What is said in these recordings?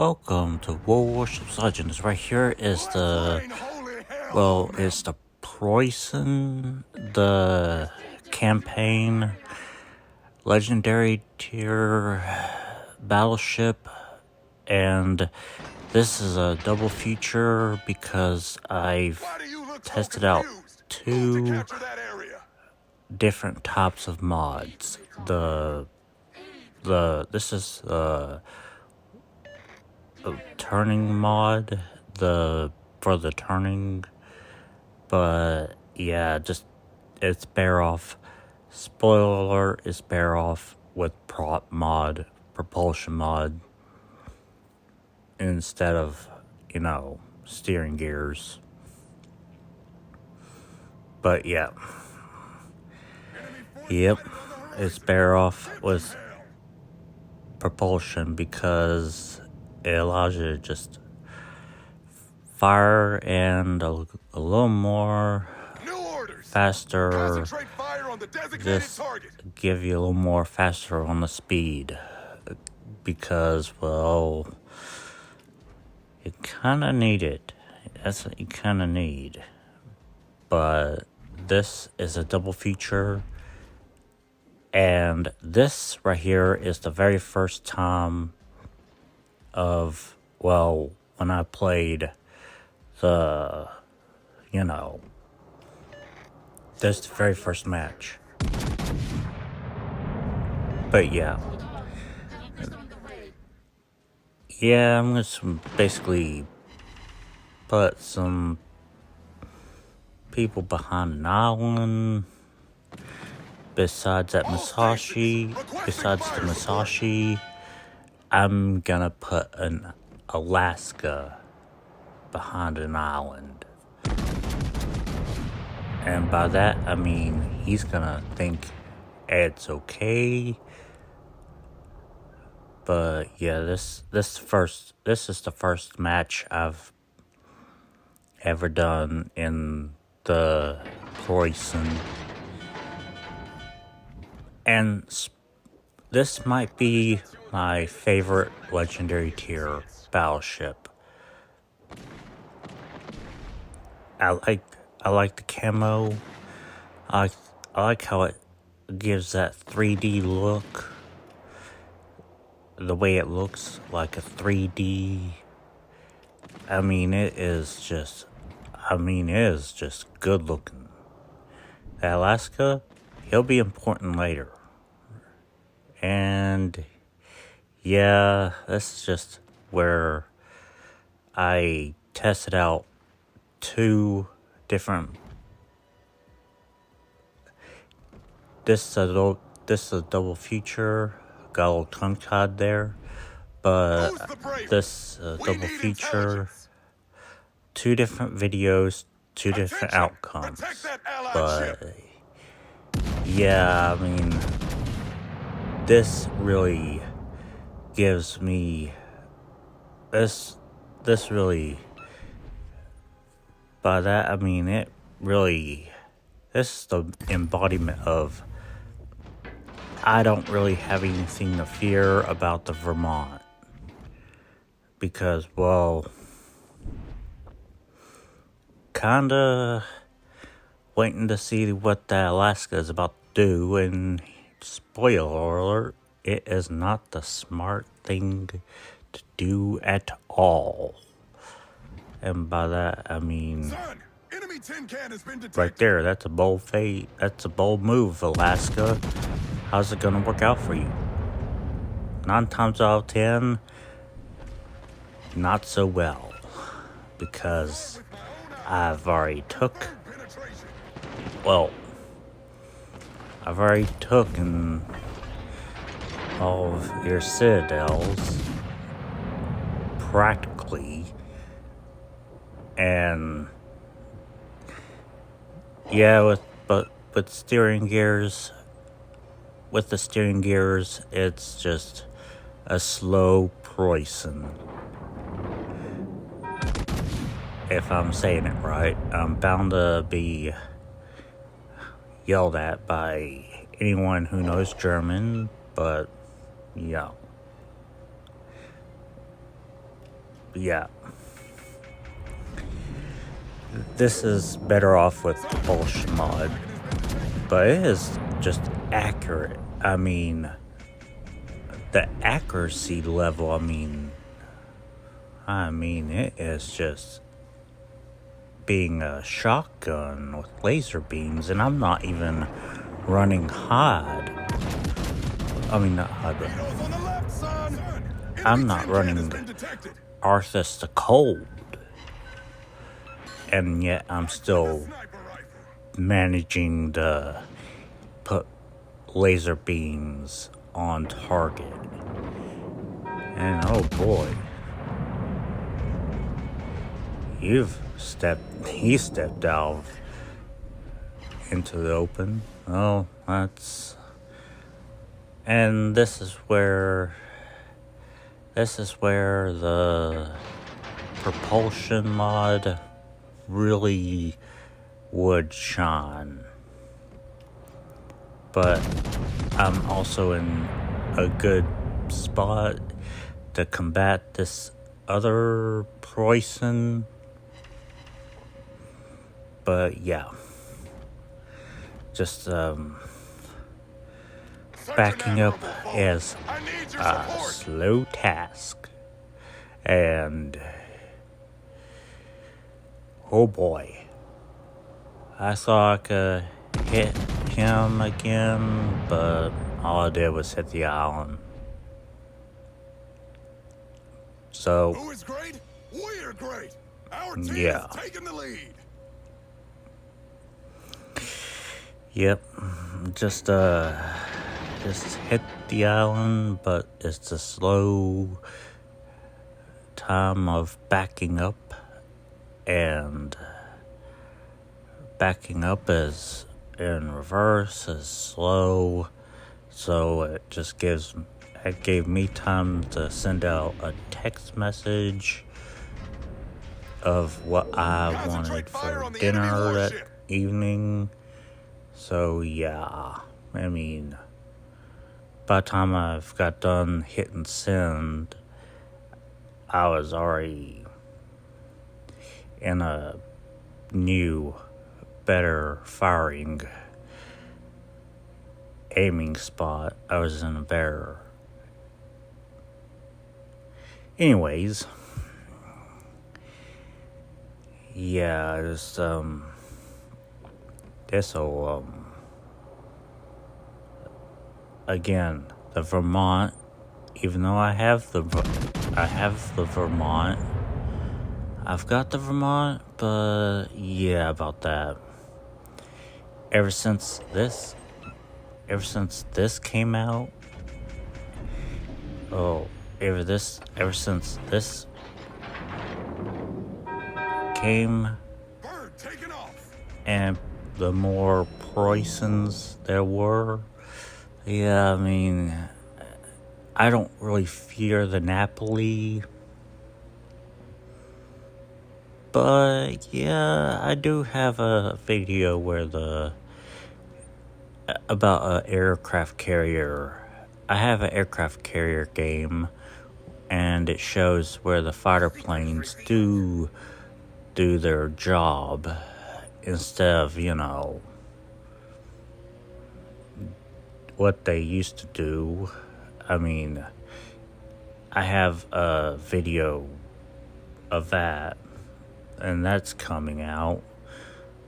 Welcome to Warships Legends. Right here is it's the Prussian, the campaign, legendary tier battleship, and this is a double feature because I've tested out two different types of mods. This is a turning mod, for the turning, but yeah, it's bear off. Spoiler alert, it's bear off with propulsion mod, instead of, steering gears. But yeah. Yep, it's bear off with propulsion because it allows you to just fire and a little more faster, just give you a little more faster on the speed, because, well, you kind of need it. That's what you kind of need. But this is a double feature, and this right here is the very first time when I played this the very first match. But yeah, I'm gonna basically put some people behind an island. Besides the Musashi, I'm gonna put an Alaska behind an island. And by that, I mean he's gonna think it's okay. But yeah, this is the first match I've ever done in the Prussian. And this might be my favorite legendary tier battleship. I like the camo. I like how it gives that 3D look. The way it looks like a 3D. It is just good looking. Alaska, he'll be important later. And yeah, this is just where I tested out two different. This is a double feature. Got a little tongue tied there, but this double feature, two different videos, two different outcomes. But yeah, this really gives me this really. By that it really. This is the embodiment of. I don't really have anything to fear about the Vermont. Because, well, kinda waiting to see what the Alaska is about to do, and spoiler alert, it is not the smart thing to do at all. And by that, Enemy tin can has been detected. Right there, that's a bold move, Alaska. How's it gonna work out for you? 9 times out of 10, not so well. Because I've already taken all of your citadels, practically, and yeah, with steering gears. With the steering gears, it's just a slow Prussian. If I'm saying it right, I'm bound to be yelled at by anyone who knows German, but yeah. yeah. This is better off with propulsion mod, but it is just accurate. I mean, the accuracy level, I mean, it is just being a shotgun with laser beams, and I'm not even running HUD. I mean, not HUD, but I'm not running Arthas the Cold. And yet I'm still managing to put laser beams on target. And oh boy, he stepped out into the open. Oh, and this is where the propulsion mod really would shine. But I'm also in a good spot to combat this other Prussian. But yeah, just backing up is a slow task. And oh boy, I thought I could hit him again, but all I did was hit the island. So, who is great? We are great. Our team yeah. is taking the lead. Yep, just hit the island, but it's a slow time of backing up, and backing up is in reverse is slow, so it gave me time to send out a text message of what I wanted for dinner that evening. So yeah, I mean, by the time I've got done hitting send, I was already in a new, better firing aiming spot. I was in a better. Anyways, yeah, just this'll again, the Vermont, even though I have the Vermont, I've got the Vermont, but yeah, about that. Ever since this came out, ever since this came, and the more Prussians there were, yeah, I mean, I don't really fear the Napoli, but yeah, I do have a video about an aircraft carrier. I have an aircraft carrier game, and it shows where the fighter planes do their job instead of, what they used to do. I mean, I have a video of that, and that's coming out.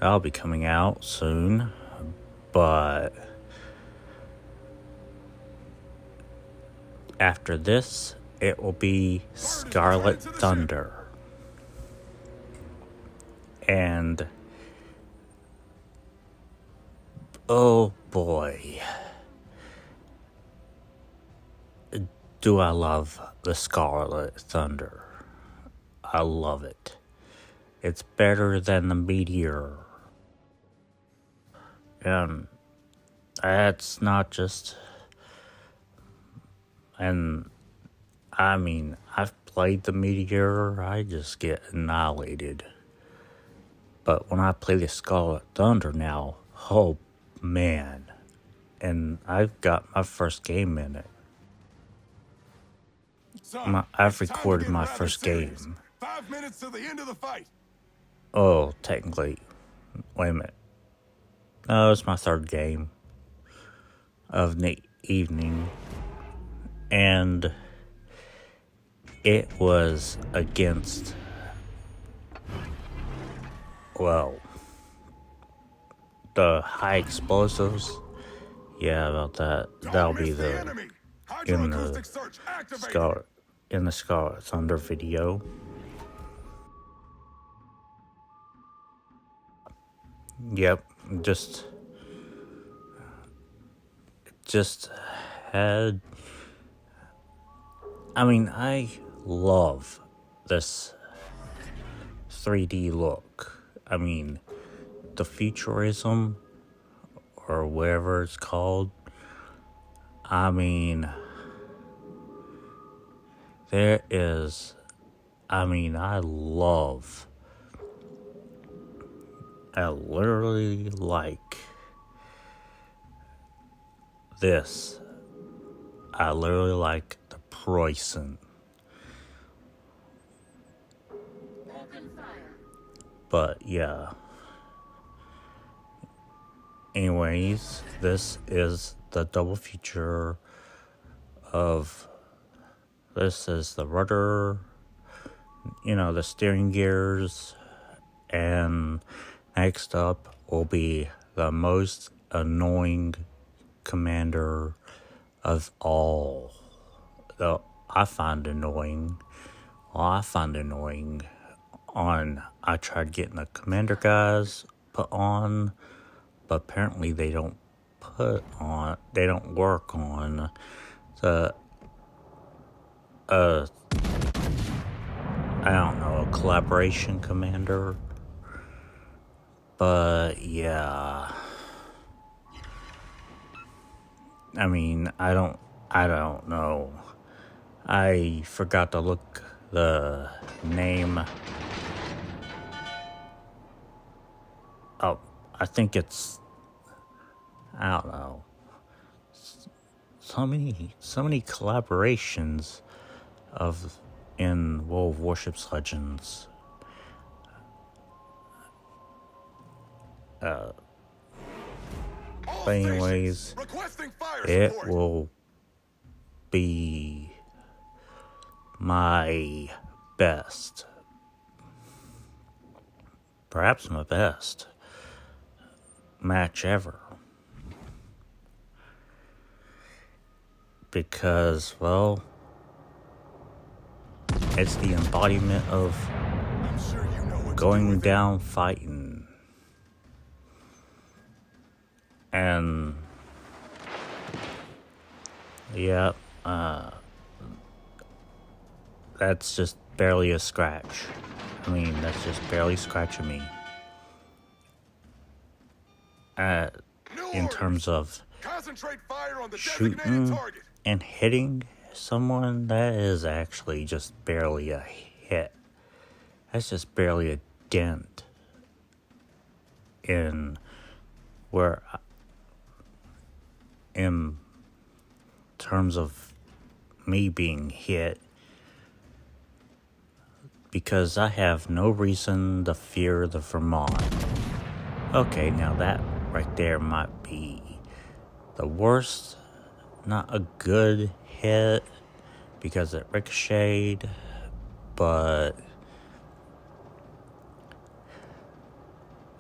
That'll be coming out soon, but after this, it will be Scarlet Thunder. And oh boy, do I love the Scarlet Thunder. I love it. It's better than the Meteor. And that's not just... And I mean, I've played the Meteor, I just get annihilated. But when I play the Scarlet Thunder now, oh man. And I've got my first game in it. Son, I've it's time to recorded get my rather first serious. game. 5 minutes to the end of the fight. Oh, technically. Wait a minute. No, it's my third game of the evening. And it was against, well, the high explosives. Yeah, about that. That'll be the in the Scar Thunder video. Yep, just had. I mean, I love this 3D look. I mean, the futurism or whatever it's called. I mean, there is. I mean, I literally like this. I literally like the Prussian. But yeah. Anyways, this is the double feature of. This is the rudder, the steering gears, and next up will be the most annoying commander of all. Though I find annoying. I tried getting the commander guys put on, but apparently they don't work on the I don't know, a collaboration commander. But yeah. I mean, I don't know. I forgot to look the name. Oh, I think it's, I don't know. So many collaborations in World of Warships Legends. But anyways, it will be my best. Perhaps my best match ever. Because, well, it's the embodiment of going down fighting. And yeah, that's just barely a scratch. I mean, that's just barely scratching me. In terms of shooting and hitting someone, that is actually just barely a hit. That's just barely a dent in terms of me being hit, because I have no reason to fear the Vermont. Okay, now that right there might be the worst, not a good hit because it ricocheted, but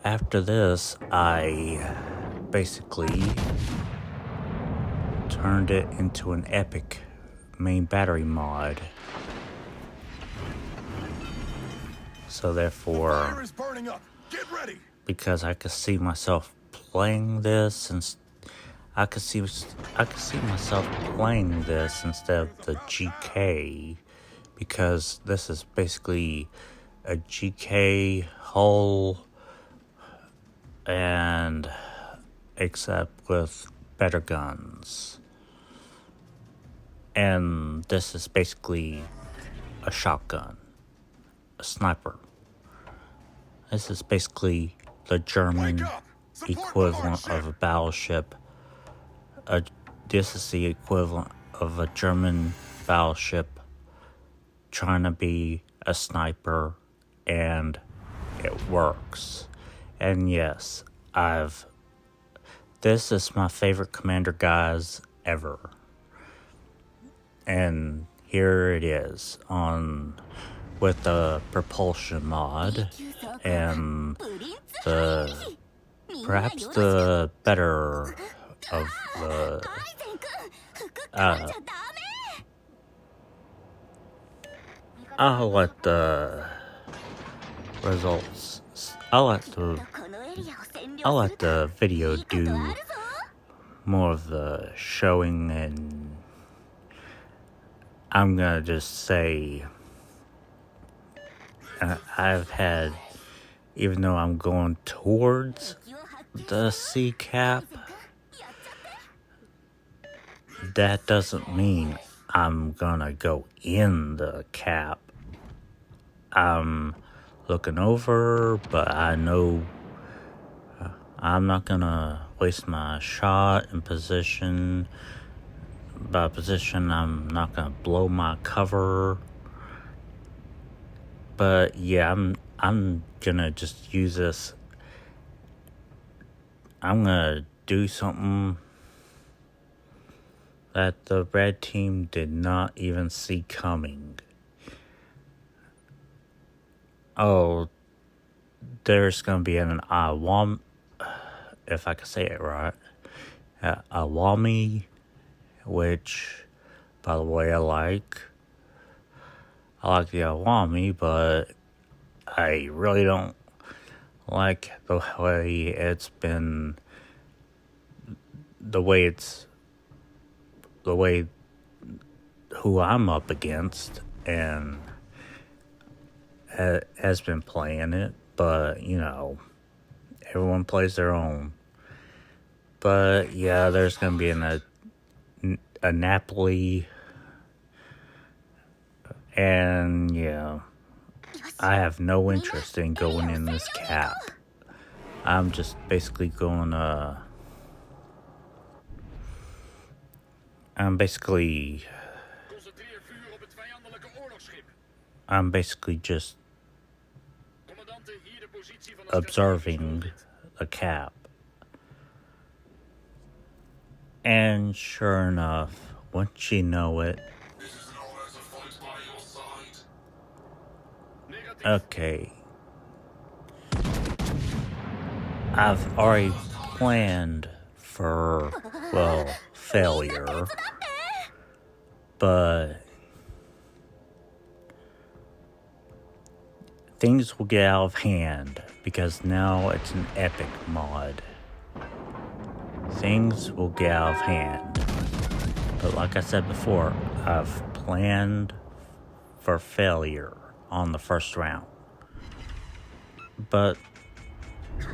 after this, I basically turned it into an epic main battery mod. So therefore, because I could see myself playing this, and I could see myself playing this instead of the GK, because this is basically a GK hull, and except with better guns. And this is basically a shotgun, a sniper. This is basically the German equivalent of a battleship. This is the equivalent of a German battleship trying to be a sniper, and it works. And yes, this is my favorite commander guise ever. And here it is with the propulsion mod and perhaps the better of the I'll let the results. I'll let the video do more of the showing, and I'm gonna just say I've had, even though I'm going towards the C cap, that doesn't mean I'm gonna go in the cap. I'm looking over, but I know I'm not gonna waste my shot in position. By position, I'm not gonna blow my cover. But yeah, I'm gonna just use this. I'm gonna do something that the red team did not even see coming. Oh, there's gonna be an Awami, if I can say it right, Awami, which, by the way, I like the Awami, but I really don't like the way who I'm up against and has been playing it, but everyone plays their own. But yeah, there's gonna be a Napoli, and yeah, I have no interest in going in this cap. I'm just basically going I'm basically just observing the cap. And sure enough, once you know it, okay, I've already planned for, failure, but things will get out of hand because now it's an epic mod. Things will get out of hand. But like I said before, I've planned for failure on the first round. But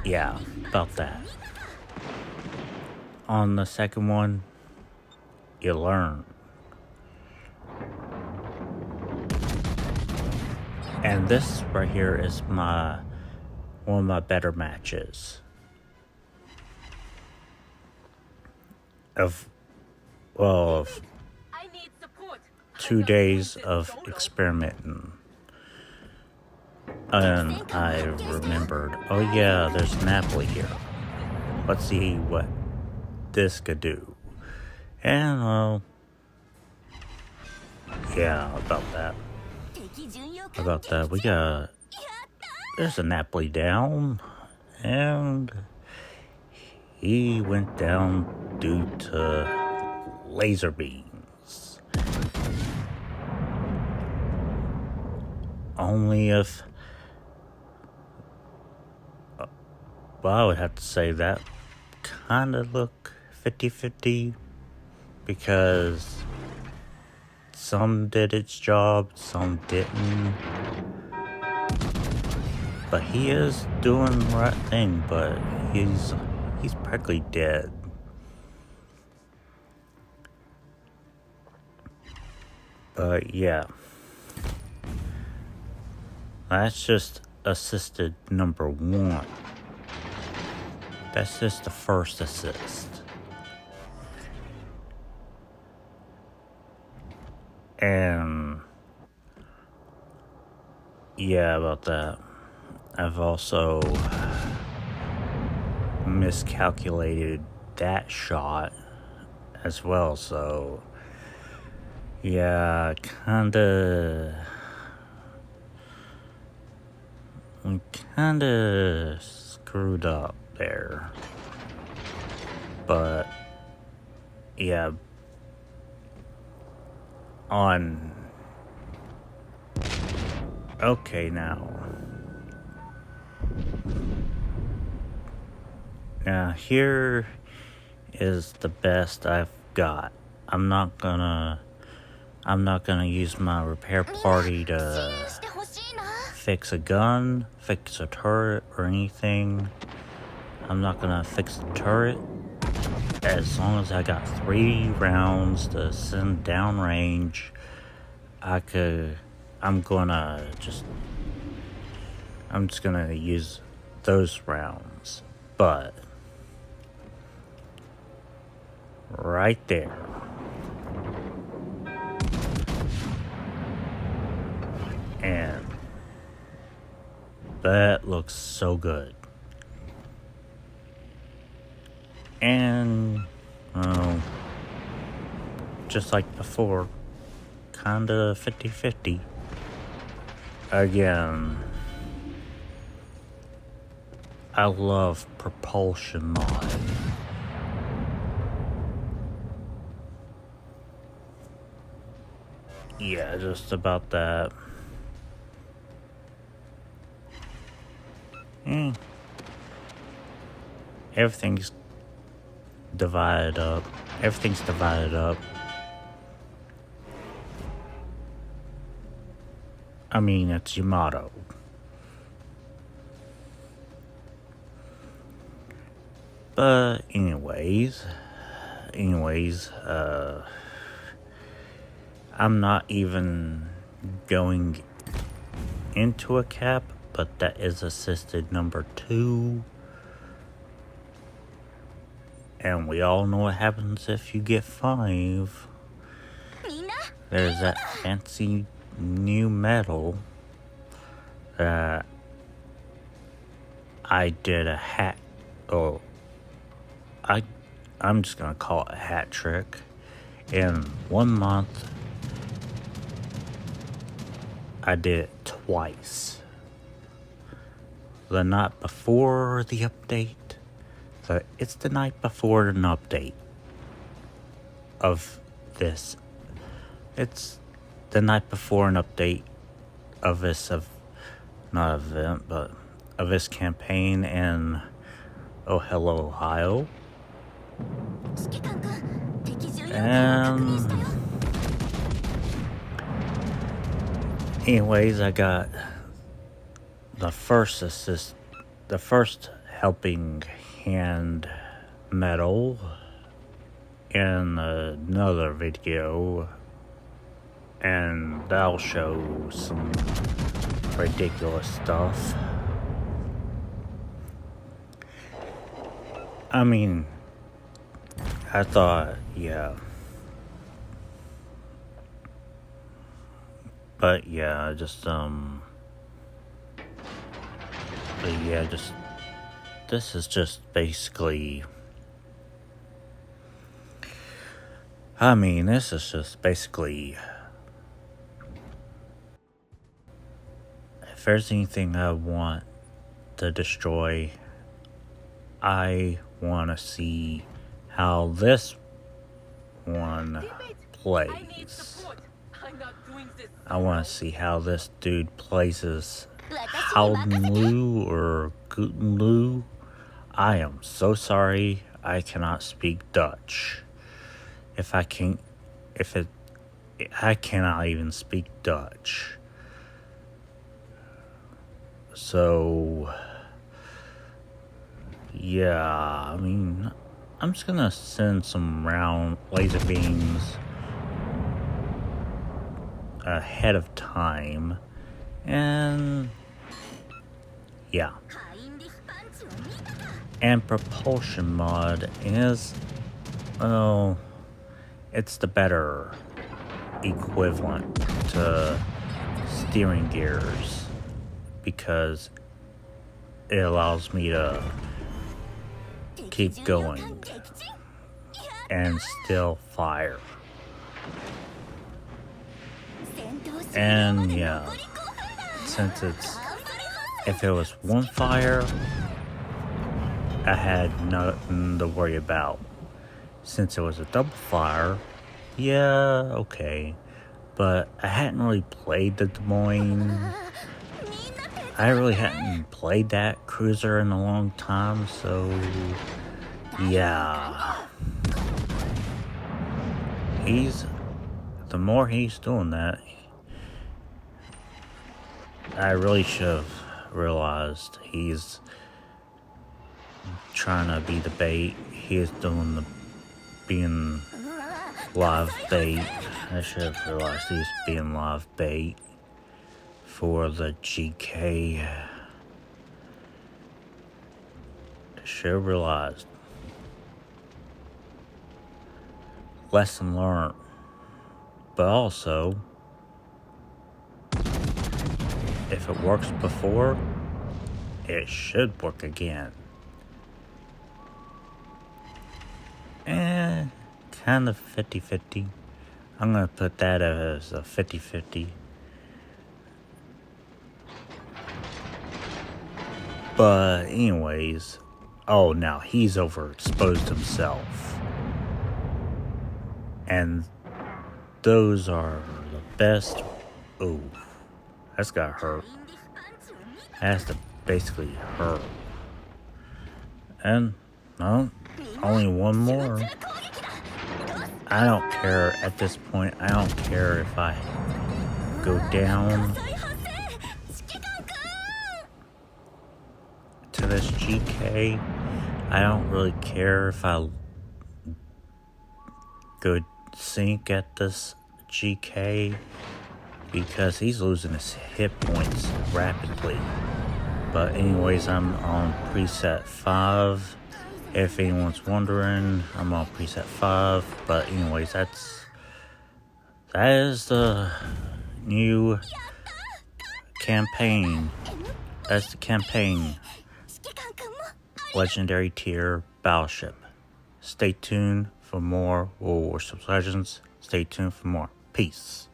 yeah, about that. On the second one, you learn. And this right here is one of my better matches. Of 2 days of experimenting. And I remembered, oh yeah, there's Napoli here. Let's see what this could do. And yeah, about that, there's a Napoli down, and he went down due to laser beams. Only if, I would have to say that kind of look 50-50, because some did its job, some didn't. But he is doing the right thing, but he's practically dead. But yeah, that's just assisted number 1. That's just the first assist. And yeah, about that. I've also miscalculated that shot as well, so yeah, we kinda screwed up there. But yeah, okay, now here is the best I've got. I'm not gonna use my repair party to fix a gun, fix a turret, or anything. I'm not gonna fix the turret. As long as I got 3 rounds to send downrange, I'm just gonna use those rounds. But right there, and that looks so good. And just like before, kinda 50-50 again. I love propulsion mod. Yeah, just about that. Everything's divided up. I mean, it's your motto. But anyways, I'm not even going into a cap, but that is assisted number 2. And we all know what happens if you get 5. There's that fancy new medal that I did a hat. Oh, I'm just gonna call it a hat trick. In 1 month, I did it twice. The night before the update. So it's the night before an update of this. It's the night before an update of this not event, but of this campaign in Oh Hello Ohio. And anyways, I got the first helping hand medal in another video, and that'll show some ridiculous stuff. I mean, I thought, yeah. But yeah, this is just basically, if there's anything I want to destroy, I want to see how this one plays. I want to see how this dude places Howdenlu or Gutenlu. I am so sorry, I cannot speak Dutch. I cannot even speak Dutch. So, yeah, I mean, I'm just gonna send some round laser beams ahead of time, and yeah. And propulsion mod is, it's the better equivalent to steering gears. because it allows me to keep going and still fire. And yeah, since if it was one fire, I had nothing to worry about. Since it was a double fire, yeah, okay. But I hadn't really played the Des Moines. I really hadn't played that cruiser in a long time, so yeah. The more he's doing that, I really should have realized he's trying to be the bait. He is being live bait. I should have realized he's being live bait for the GK. I should have realized. Lesson learned. But also, if it works before, it should work again. Kind of 50-50. I'm gonna put that as a 50-50. But anyways, oh, now he's overexposed himself. And those are the best. Oh, that's gotta hurt. Has to basically hurt. And, no, only one more. I don't care at this point. I don't care if I go down to this GK. I don't really care if I go sink at this GK because he's losing his hit points rapidly. But anyways, I'm on preset 5. If anyone's wondering, I'm on preset 5. But anyways, that is the new campaign. That's the campaign. Legendary tier battleship. Stay tuned for more Warships Legends. Stay tuned for more. Peace.